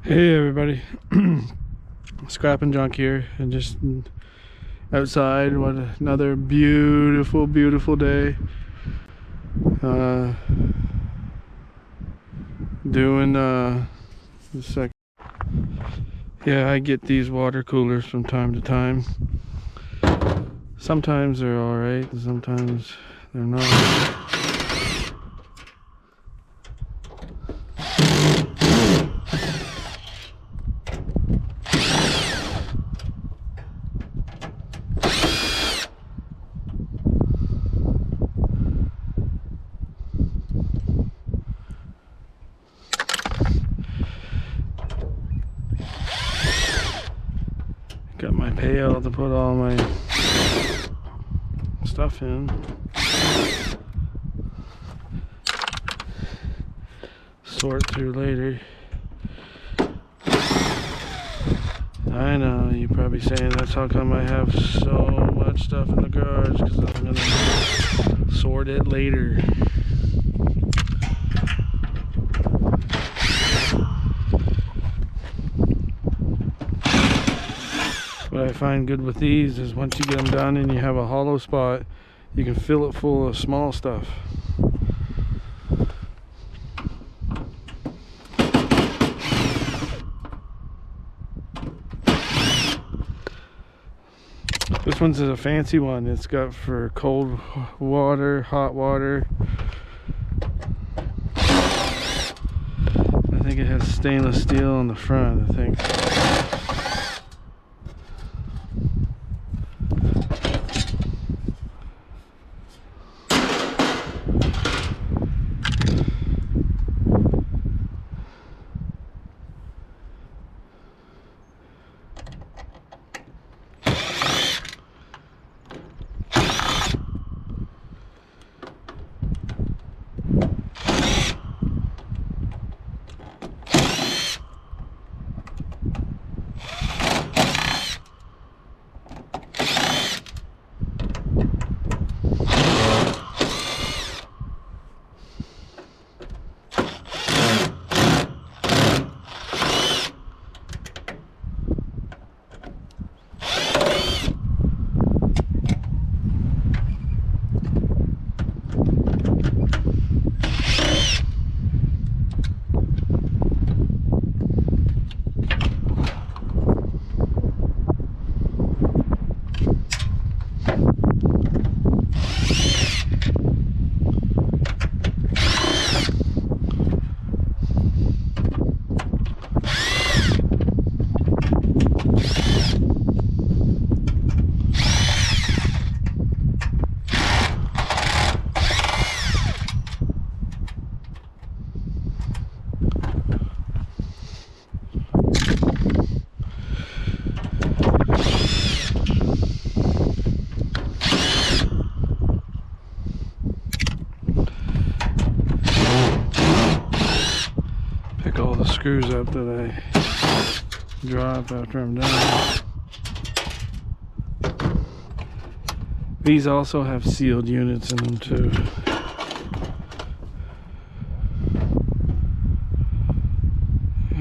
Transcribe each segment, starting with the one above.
Hey everybody, Scrap and Junk here, and just outside. What another beautiful day. Doing just a sec. Yeah, I get these water coolers from time to time. Sometimes they're alright, sometimes they're not. Got my pail to put all my stuff in. Sort through later. I know, you're probably saying that's how come I have so much stuff in the garage, because I'm gonna sort it later. What I find good with these is once you get them done and you have a hollow spot, you can fill it full of small stuff. This one's a fancy one. It's got for cold water, hot water. I think it has stainless steel on the front, I think. All the screws up that I drop after I'm done. These also have sealed units in them too.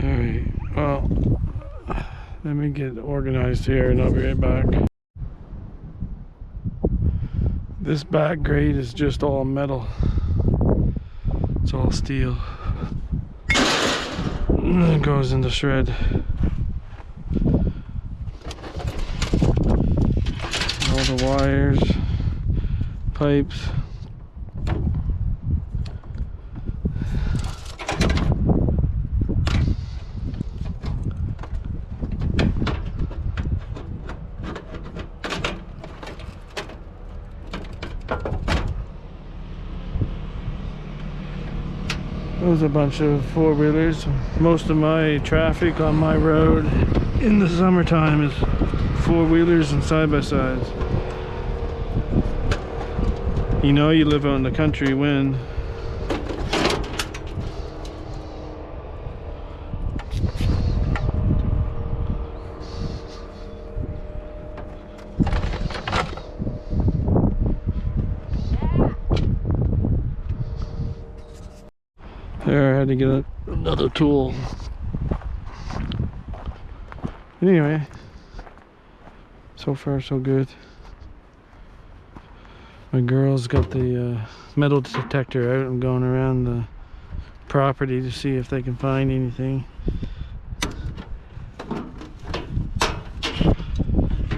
Alright, well, let me get organized here and I'll be right back. This back grate is just all metal. It's all steel. And then it goes into shred. All the wires, pipes. There's a bunch of four-wheelers. Most of my traffic on my road in the summertime is four-wheelers and side-by-sides. You know you live out in the country when there, I had to get another tool. Anyway, so far so good. My girl's got the metal detector out. I'm going around the property to see if they can find anything.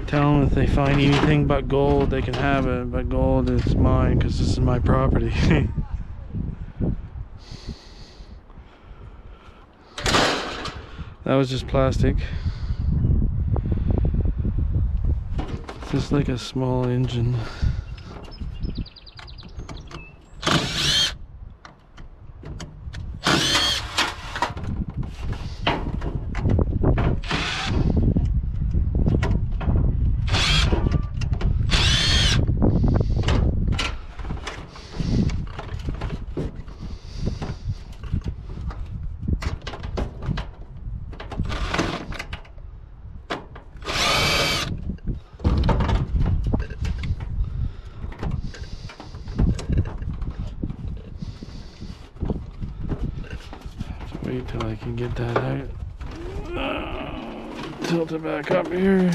Tell them if they find anything but gold, they can have it, but gold is mine because this is my property. That was just plastic. It's just like a small engine. Wait till I can get that out. Tilt it back up here.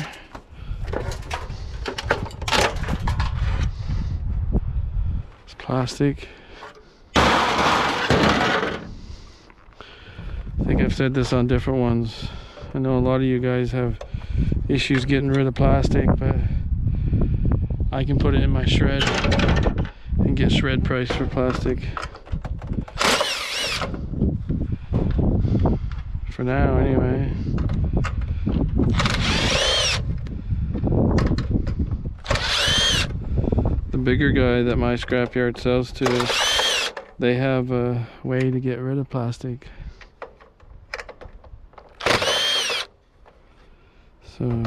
It's plastic. I think I've said this on different ones. I know a lot of you guys have issues getting rid of plastic, but I can put it in my shred and get shred price for plastic. For now, anyway. The bigger guy that my scrapyard sells to, they have a way to get rid of plastic. So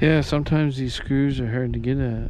yeah, sometimes these screws are hard to get at.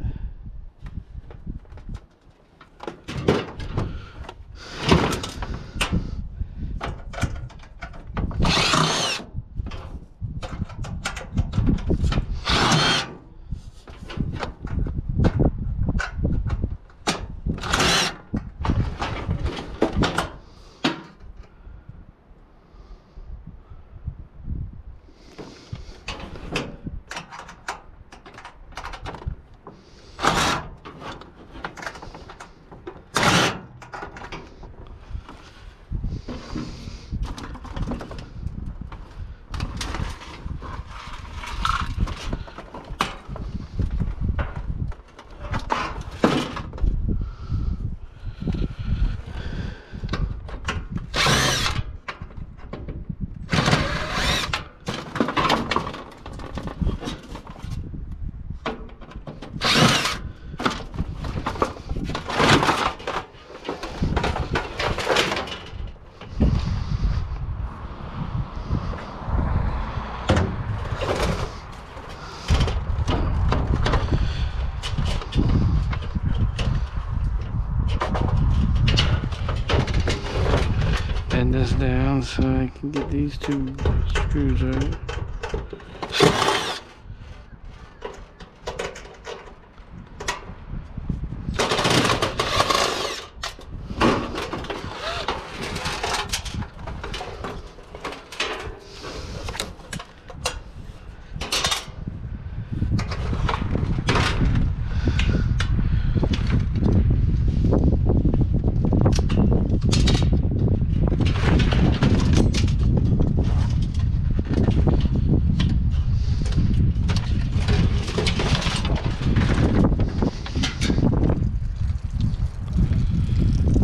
bend this down so I can get these two screws out.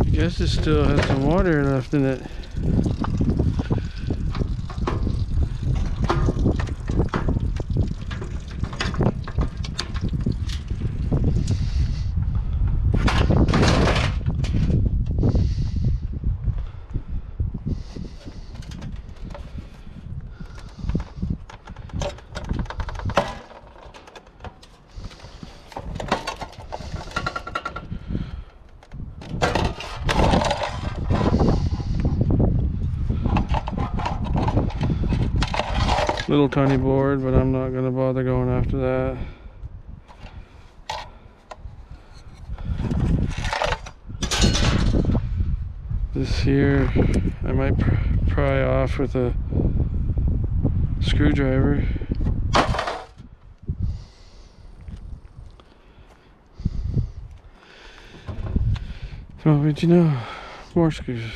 I guess it still has some water left in it. Little tiny board, but I'm not gonna bother going after that. This here I might pry off with a screwdriver. So, but you know, more screws.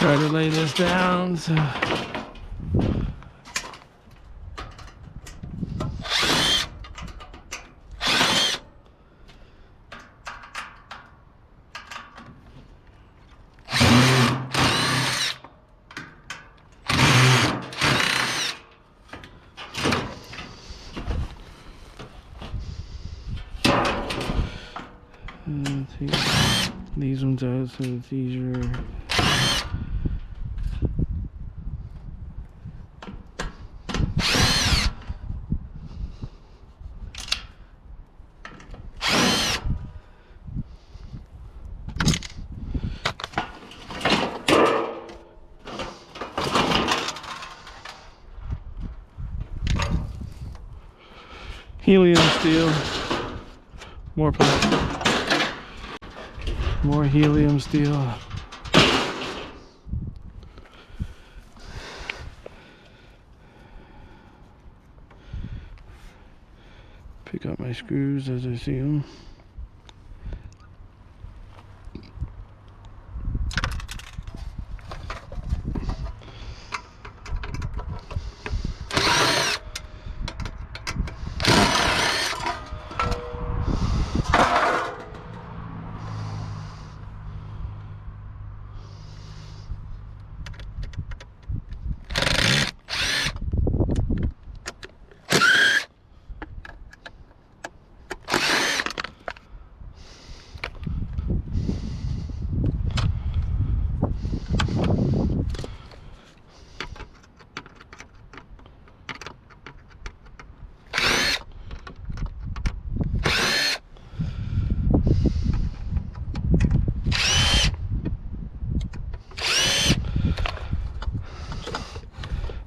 Try to lay this down so take these ones out so it's easier. Helium steel, more plastic, more helium steel. Pick up my screws as I see them.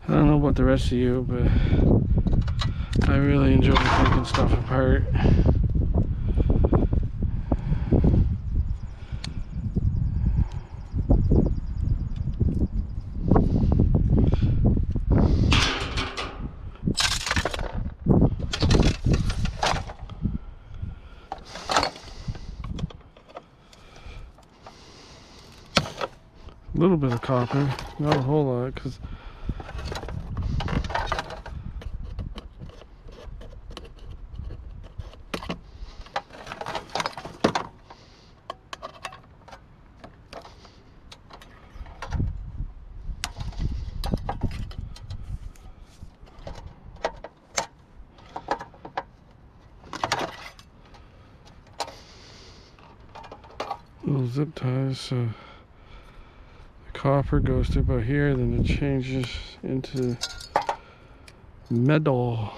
I don't know about the rest of you, but I really enjoy taking stuff apart. little bit of copper, not a whole lot, because little zip ties, so the copper goes to about here, then it changes into metal.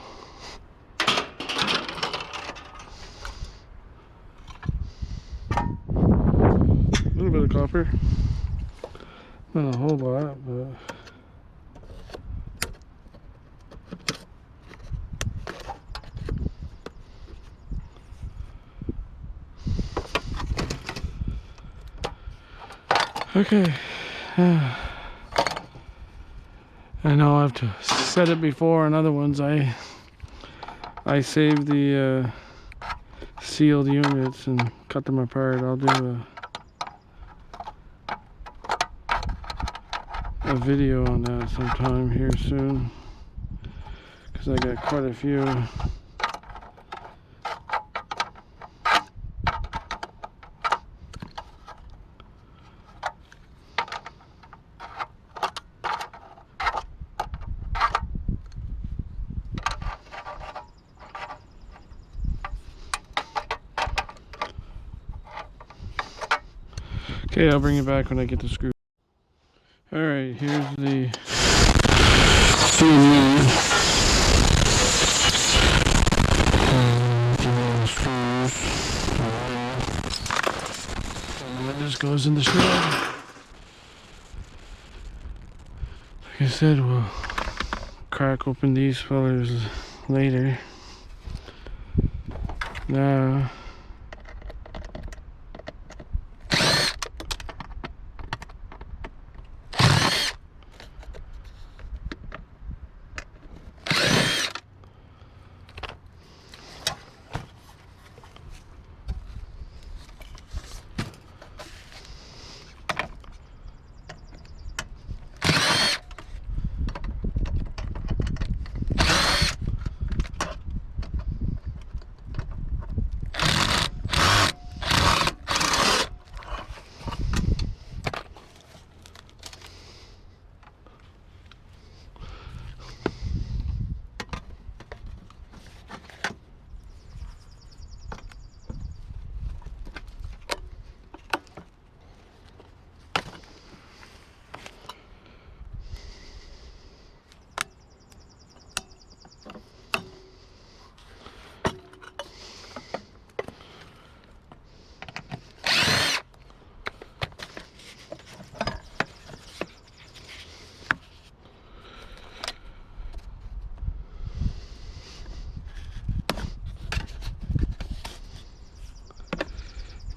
A little bit of copper, not a whole lot, but okay. I know I've said it before on other ones. I saved the sealed units and cut them apart. I'll do a video on that sometime here soon, because I got quite a few. Okay, I'll bring it back when I get the screw. Alright, here's the and this goes in the shred. Like I said, we'll crack open these fellers later. Now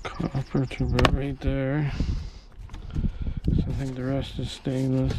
copper to about right there. So I think the rest is stainless.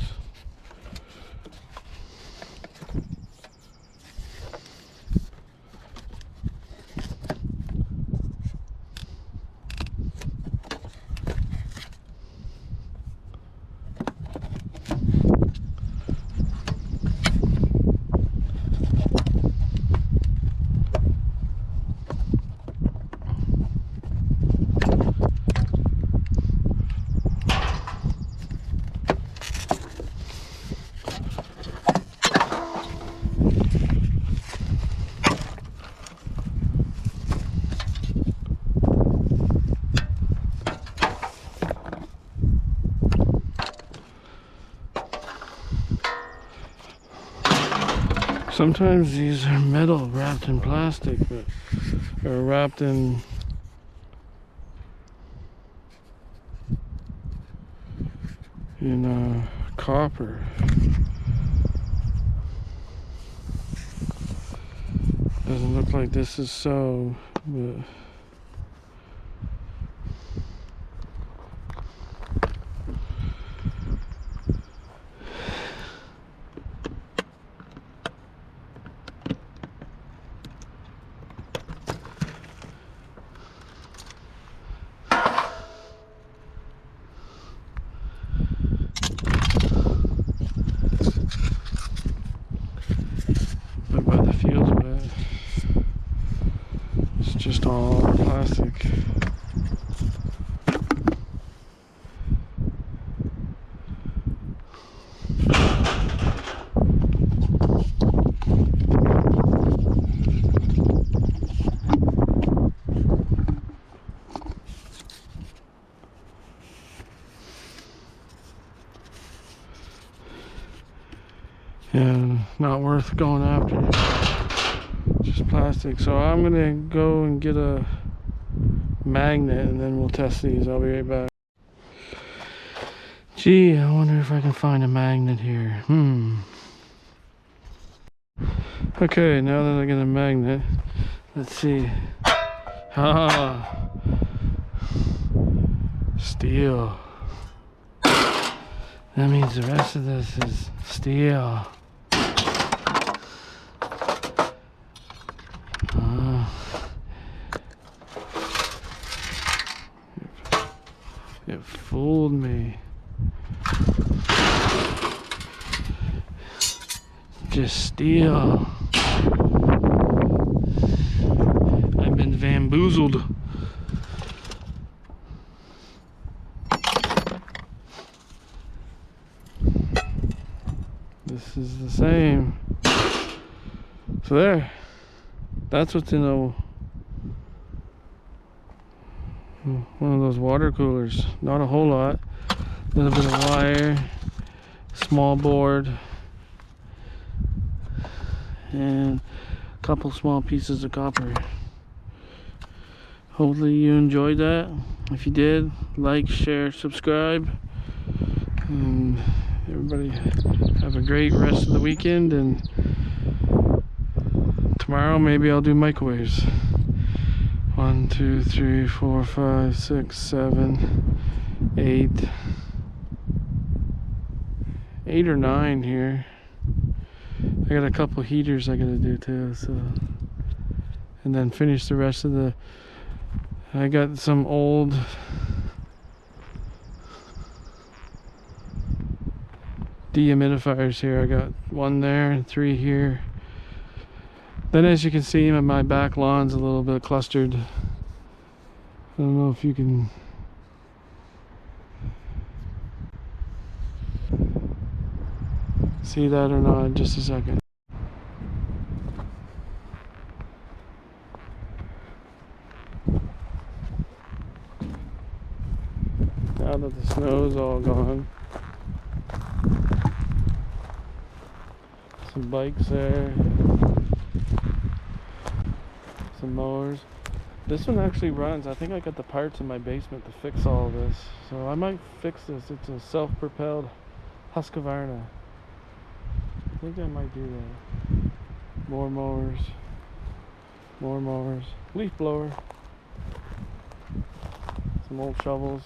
Sometimes these are metal wrapped in plastic, but or wrapped in copper. Doesn't look like this is so, but just all plastic. Yeah, not worth going after. Just plastic. So I'm gonna go and get a magnet and then we'll test these. I'll be right back. Gee, I wonder if I can find a magnet here. Okay, now that I get a magnet, let's see. Ah, steel. That means the rest of this is steel. It fooled me. Just steel. I've been bamboozled. This is the same. So there. That's what's in one of those water coolers. Not a whole lot. A little bit of wire, small board, and a couple small pieces of copper. Hopefully you enjoyed that. If you did, like, share, subscribe, and everybody have a great rest of the weekend. And tomorrow maybe I'll do microwaves. 1, 2, 3, 4, 5, 6, 7, 8. 8 or 9 here. I got a couple heaters I gotta do too, so, and then finish the rest of the. I got some old dehumidifiers here. I got 1 there and 3 here. Then, as you can see, my back lawn's a little bit clustered. I don't know if you can see that or not. Just a second. Now that the snow's all gone, some bikes there. Some mowers. This one actually runs. I think I got the parts in my basement to fix all of this, so I might fix this. It's a self-propelled Husqvarna. I think I might do that. More mowers, leaf blower, some old shovels.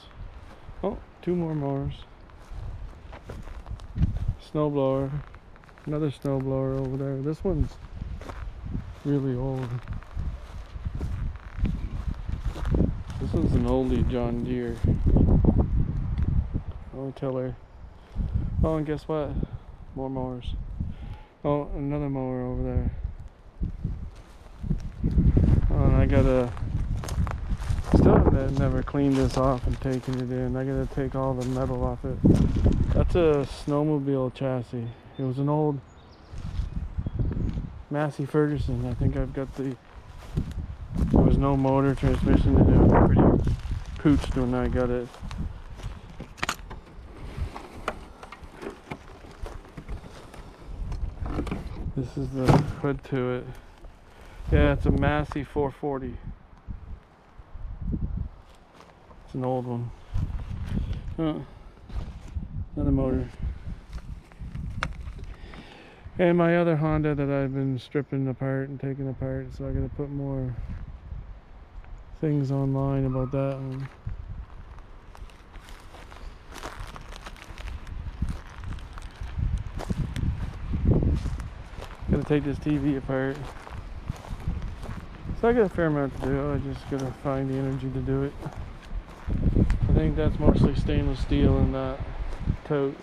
Oh, 2 more mowers, snow blower, another snow blower over there. This one's really old. This one's an oldie John Deere. Oh, tiller. Oh, and guess what? More mowers. Oh, another mower over there. Oh, and I gotta. Still have never cleaned this off and taken it in. I gotta take all the metal off it. That's a snowmobile chassis. It was an old Massey Ferguson. I think I've got the. There was no motor transmission and it was pretty pooched when I got it. This is the hood to it. Yeah, it's a Massey 440. It's an old one. Oh, another motor. And my other Honda that I've been stripping apart and taking apart, so I gotta put more things online about that one. Gotta take this TV apart. So I got a fair amount to do. I just gotta find the energy to do it. I think that's mostly stainless steel in that tote.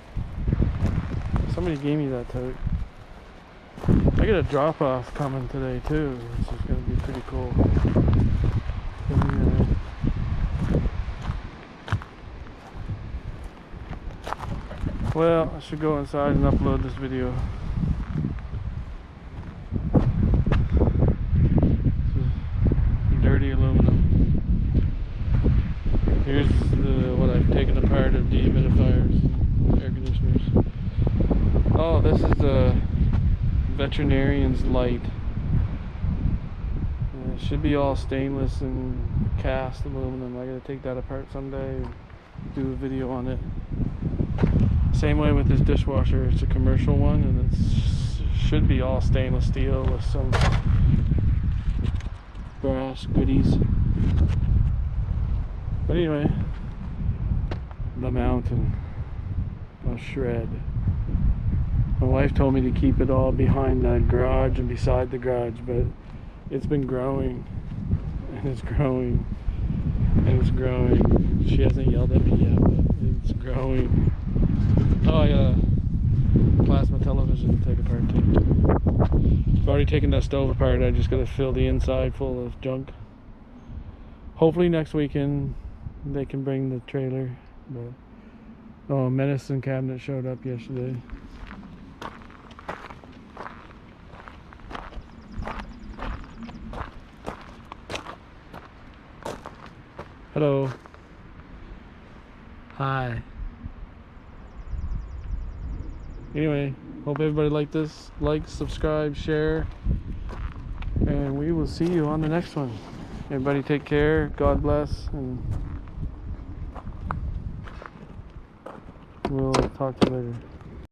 Somebody gave me that tote. I got a drop off coming today too, which is gonna be pretty cool. Well, I should go inside and upload this video. Dirty aluminum. Here's what I've taken apart of dehumidifiers and air conditioners. Oh, this is the Veterinarian's Light. It should be all stainless and cast aluminum. I gotta take that apart someday and do a video on it. Same way with this dishwasher. It's a commercial one, and it should be all stainless steel with some brass goodies. But anyway, the mountain, a shred. My wife told me to keep it all behind the garage and beside the garage, but it's been growing, and it's growing, and it's growing. She hasn't yelled at me yet, but it's growing. Oh, I got a plasma television to take apart too. I've already taken that stove apart. I just gotta fill the inside full of junk. Hopefully next weekend they can bring the trailer. But oh, medicine cabinet showed up yesterday. Hello. Hi. Anyway, hope everybody liked this. Like, subscribe, share, and we will see you on the next one. Everybody take care. God bless, and we'll talk to you later.